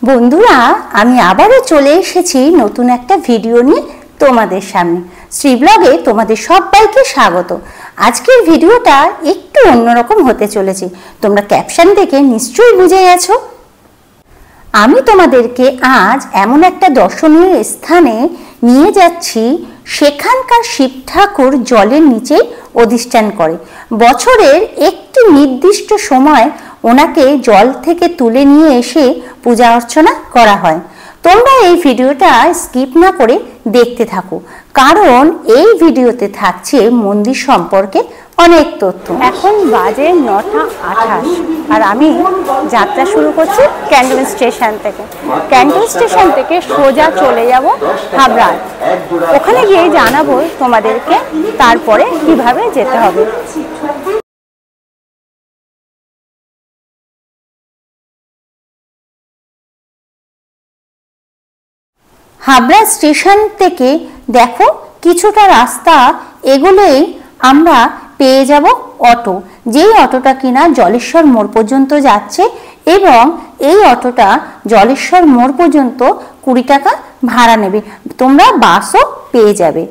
বন্ধুরা, আমি আবারও চলে এসেছি নতুন একটা ভিডিও নিয়ে তোমাদের সামনে। শ্রী ব্লগে তোমাদের সবাইকে স্বাগত। আজকের ভিডিওটা একটু অন্যরকম হতে চলেছে, তোমরা ক্যাপশন দেখে নিশ্চয়ই বুঝে গেছো। আমি তোমাদেরকে আজ এমন একটা দর্শনীয় স্থানে নিয়ে যাচ্ছি, সেখানকার শিব ঠাকুর জলের নিচে অধিষ্ঠান করে। বছরের একটি নির্দিষ্ট সময় ওনাকে জল থেকে তুলে নিয়ে এসে পূজা অর্চনা করা হয়। তোমরা এই ভিডিওটা স্কিপ না করে দেখতে থাকো, কারণ এই ভিডিওতে থাকছে মন্দির সম্পর্কে অনেক তথ্য। এখন বাজে 9:28 আর আমি যাত্রা শুরু করছি ক্যান্টনমেন্ট স্টেশন থেকে। ক্যান্টনমেন্ট স্টেশন থেকে সোজা চলে যাব হাবড়া। ওখানে গিয়ে জানাবো তোমাদেরকে তারপরে কিভাবে যেতে হবে। হাবড়া স্টেশন থেকে দেখো কিছুটা রাস্তা এগুলোই আমরা পেয়ে যাব অটো, যেই অটোটা কিনা জলেশ্বর মোড় পর্যন্ত যাচ্ছে এবং এই অটোটা জলেশ্বর মোড় পর্যন্ত 20 টাকা ভাড়া নেবে। তোমরা বাসও পেয়ে যাবে।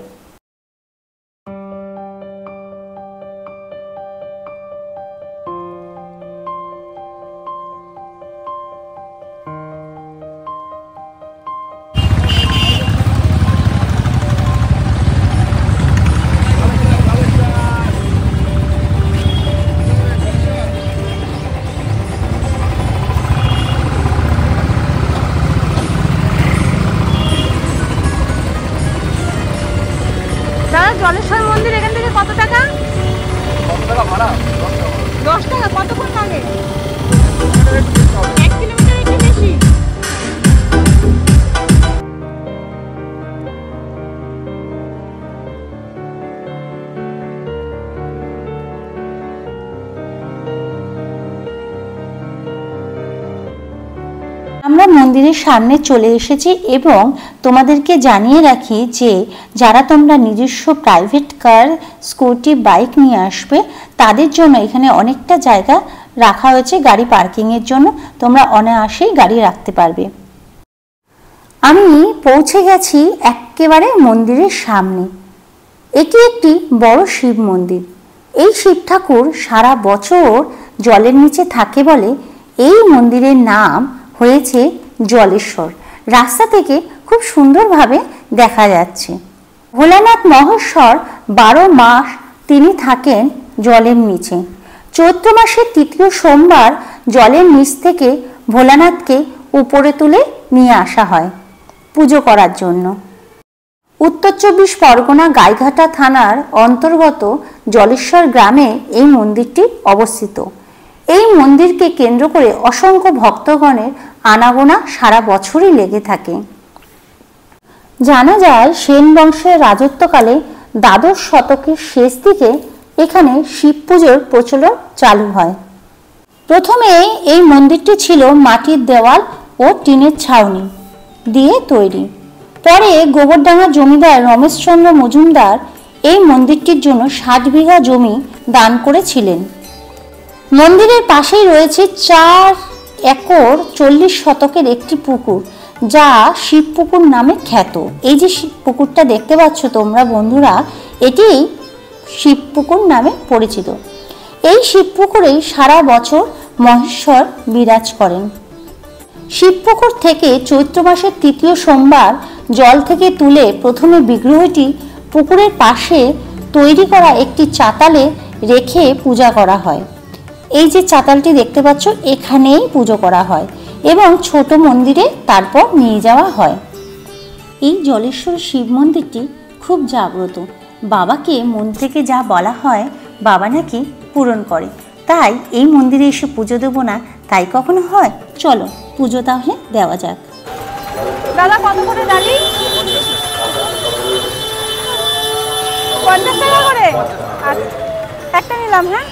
জলেশ্বর মন্দির এখান থেকে কত টাকা? ভাড়া 10 টাকা। কতক্ষণ লাগে? 1 কিলোমিটার একটু বেশি। আমরা মন্দিরের সামনে চলে এসেছি এবং তোমাদেরকে জানিয়ে রাখি যে যারা তোমরা নিজস্ব প্রাইভেট কার, স্কুটি, বাইক নিয়ে আসবে তাদের জন্য এখানে অনেকটা জায়গা রাখা হয়েছে গাড়ি পার্কিংয়ের জন্য। তোমরা অনায়াসেই গাড়ি রাখতে পারবে। আমি পৌঁছে গেছি একেবারে মন্দিরের সামনে। এটি একটি বড় শিব মন্দির। এই শিব ঠাকুর সারা বছর জলের নিচে থাকে বলে এই মন্দিরের নাম হয়েছে জলেশ্বর। রাস্তা থেকে খুব সুন্দরভাবে দেখা যাচ্ছে। ভোলানাথ মহেশ্বর 12 মাস তিনি থাকেন জলের নিচে। চৈত্র মাসের 3য় সোমবার জলের নিচ থেকে ভোলানাথকে উপরে তুলে নিয়ে আসা হয় পুজো করার জন্য। উত্তর 24 পরগনা গাইঘাটা থানার অন্তর্গত জলেশ্বর গ্রামে এই মন্দিরটি অবস্থিত। এই মন্দিরকে কেন্দ্র করে অসংখ্য ভক্তগণের আনাগোনা সারা বছরই লেগে থাকে। জানা যায় সেন বংশের রাজত্বকালে দ্বাদশ শতকের শেষ দিকে এখানে শিব পুজোর প্রচলন চালু হয়। প্রথমে এই মন্দিরটি ছিল মাটির দেওয়াল ও টিনের ছাউনি দিয়ে তৈরি। পরে গোবরডাঙ্গা জমিদার রমেশচন্দ্র মজুমদার এই মন্দিরটির জন্য 60 বিঘা জমি দান করেছিলেন। মন্দিরের পাশেই রয়েছে 4 একর 40 শতকের একটি পুকুর, যা শিব পুকুর নামে খ্যাত। এই যে শিব পুকুরটা দেখতে পাচ্ছ তোমরা বন্ধুরা, এটি শিব পুকুর নামে পরিচিত। এই শিব পুকুরেই সারা বছর মহেশ্বর বিরাজ করেন। শিব পুকুর থেকে চৈত্র মাসের 3য় সোমবার জল থেকে তুলে প্রথমে বিগ্রহটি পুকুরের পাশে তৈরি করা একটি চাতালে রেখে পূজা করা হয়। এই যে চাতালটি দেখতে পাচ্ছ, এখানেই পুজো করা হয় এবং ছোট মন্দিরে তারপর নিয়ে যাওয়া হয়। এই জলেশ্বর শিব মন্দিরটি খুব জাগ্রত। বাবাকে মন থেকে যা বলা হয় বাবা নাকি পূরণ করে। তাই এই মন্দিরে এসে পুজো দেবো না তাই কখনো হয়? চলো পুজো তাহলে দেওয়া যাক। দাদা কত করে ডালি? 50 টাকা করে। আচ্ছা একটা নিলাম। হ্যাঁ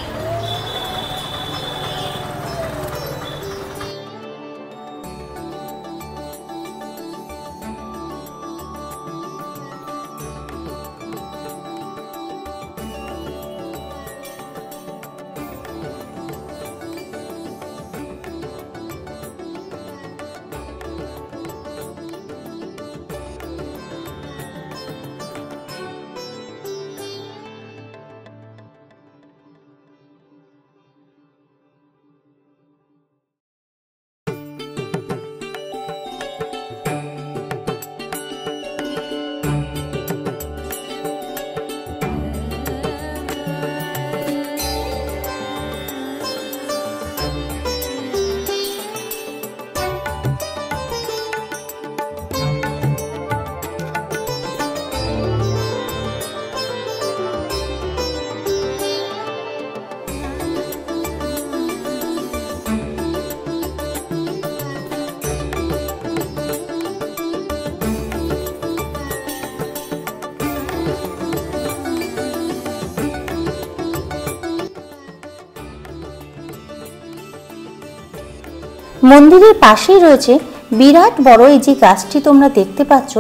মন্দিরের পাশেই রয়েছে বিরাট বড় এই যে গাছটি তোমরা দেখতে পাচ্ছ,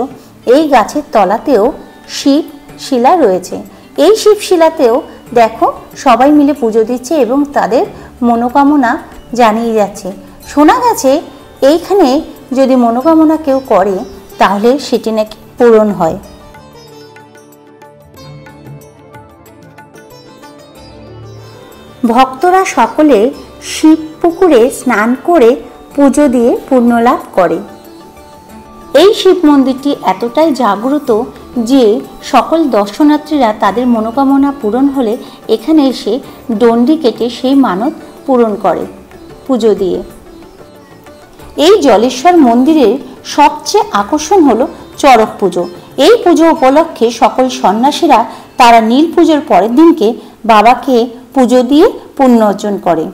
এই গাছের তলাতেও শিব শিলা রয়েছে। এই শিব শিলাতেও দেখো সবাই মিলে পুজো দিচ্ছে এবং তাদের মনোকামনা জানিয়ে যাচ্ছে। শোনা গেছে এইখানে যদি মনোকামনা কেউ করে তাহলে সেটি নাকি পূরণ হয়। ভক্তরা সকলে শিব পুকুরে স্নান করে পুজো দিয়ে পুণ্যলাভ করে। এই শিব মন্দিরটি এতটাই জাগ্রত যে সকল দর্শনার্থীরা তাদের মনোকামনা পূরণ হলে এখানে এসে ডন্ডি কেটে সেই মানত পূরণ করে পুজো দিয়ে। এই জলেশ্বর মন্দিরের সবচেয়ে আকর্ষণ হলো চড়ক পুজো। এই পুজো উপলক্ষে সকল সন্ন্যাসীরা তারা নীল পুজোর পরের দিনকে বাবাকে পুজো দিয়ে পুণ্য অর্জন করে।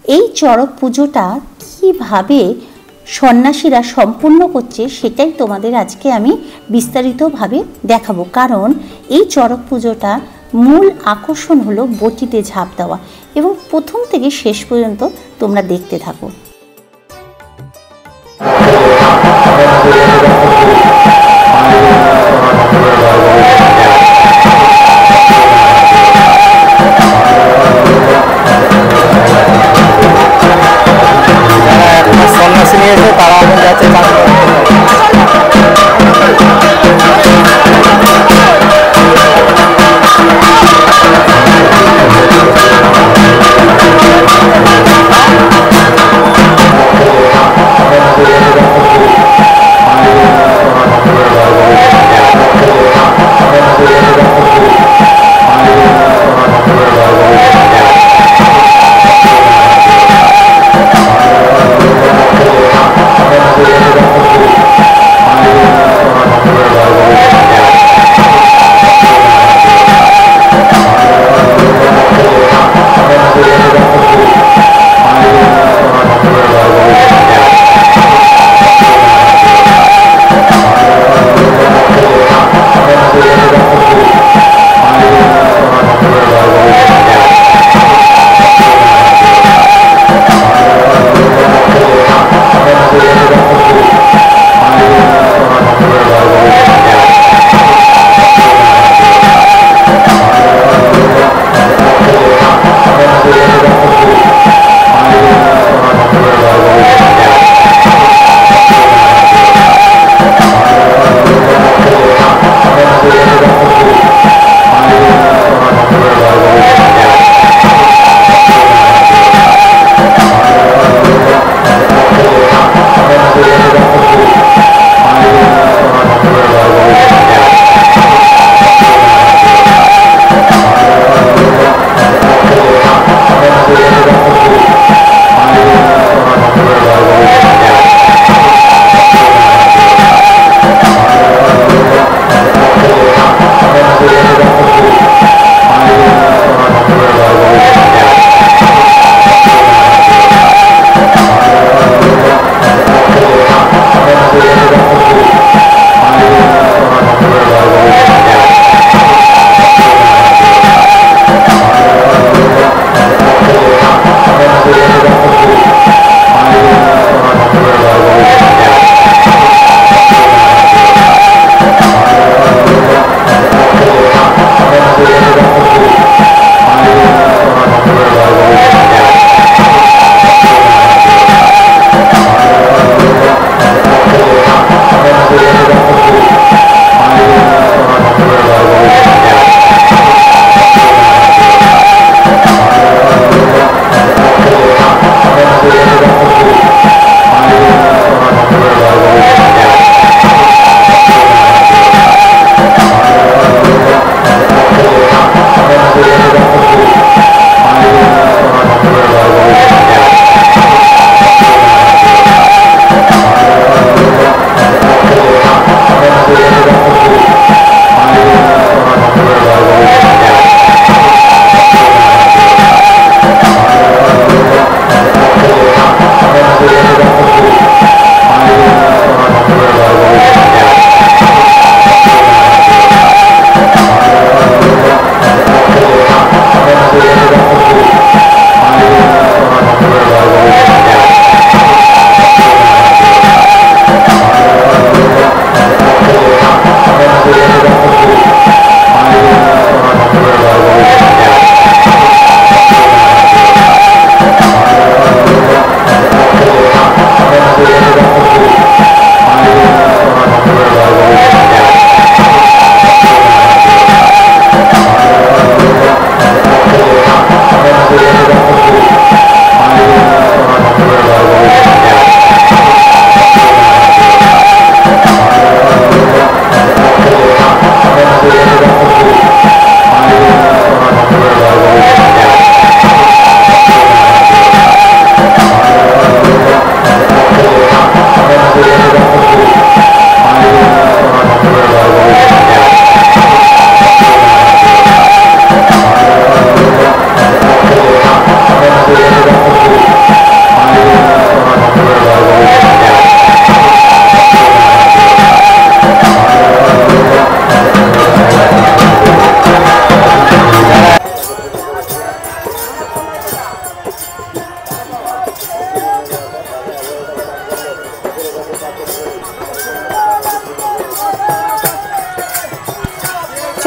এই চড়ক পুজোটা কিভাবে সন্ন্যাসীরা সম্পূর্ণ করছে সেটাই তোমাদের আজকে আমি বিস্তারিতভাবে দেখাবো। কারণ এই চড়ক পুজোটা মূল আকর্ষণ হলো বটিতে ঝাঁপ দেওয়া, এবং প্রথম থেকে শেষ পর্যন্ত তোমরা দেখতে থাকো। সন্ন্যাসী নিয়েছে তারা এখন যাচ্ছে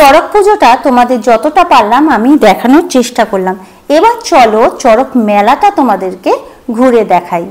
চড়ক পুজোটা তোমাদের যতটা পারলাম আমি দেখানোর চেষ্টা করলাম। এবার চলো চড়ক মেলাটা তোমাদেরকে ঘুরে দেখাই।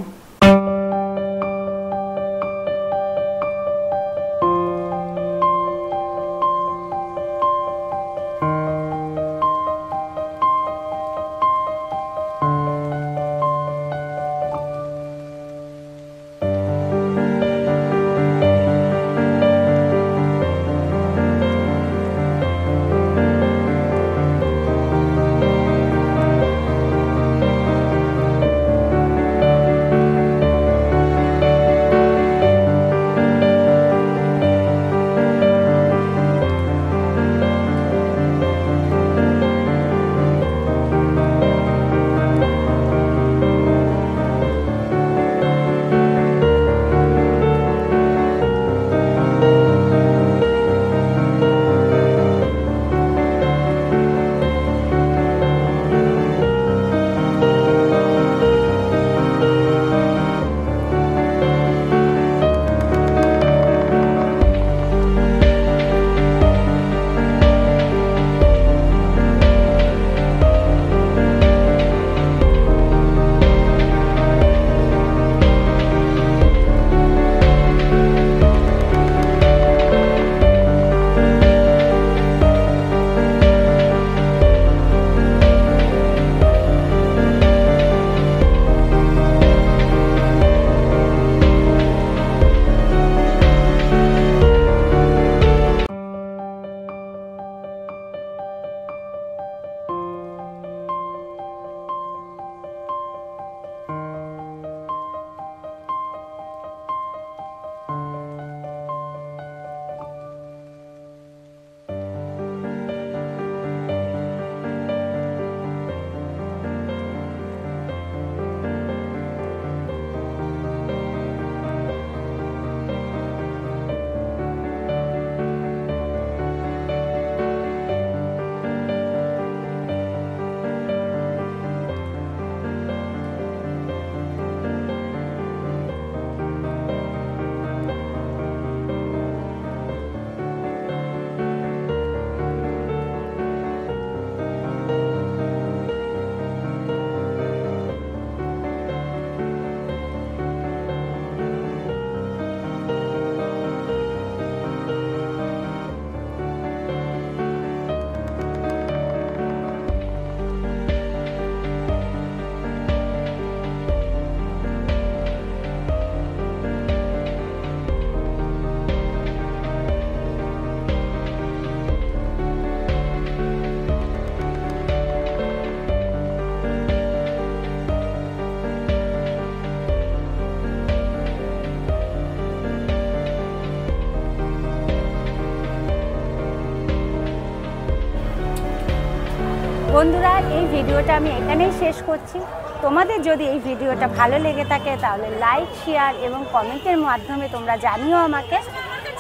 বন্ধুরা, এই ভিডিওটা আমি এখানেই শেষ করছি। তোমাদের যদি এই ভিডিওটা ভালো লেগে থাকে তাহলে লাইক, শেয়ার এবং কমেন্টের মাধ্যমে তোমরা জানিও আমাকে।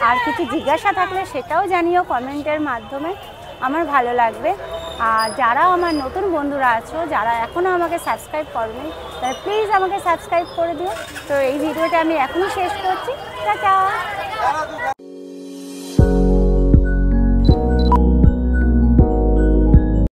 আর কিছু জিজ্ঞাসা থাকলে সেটাও জানিও কমেন্টের মাধ্যমে, আমার ভালো লাগবে। আর যারা আমার নতুন বন্ধুরা আছো, যারা এখনও আমাকে সাবস্ক্রাইব করোনি, তাহলে প্লিজ আমাকে সাবস্ক্রাইব করে দিও। তো এই ভিডিওটা আমি এখনই শেষ করছি। টাটা।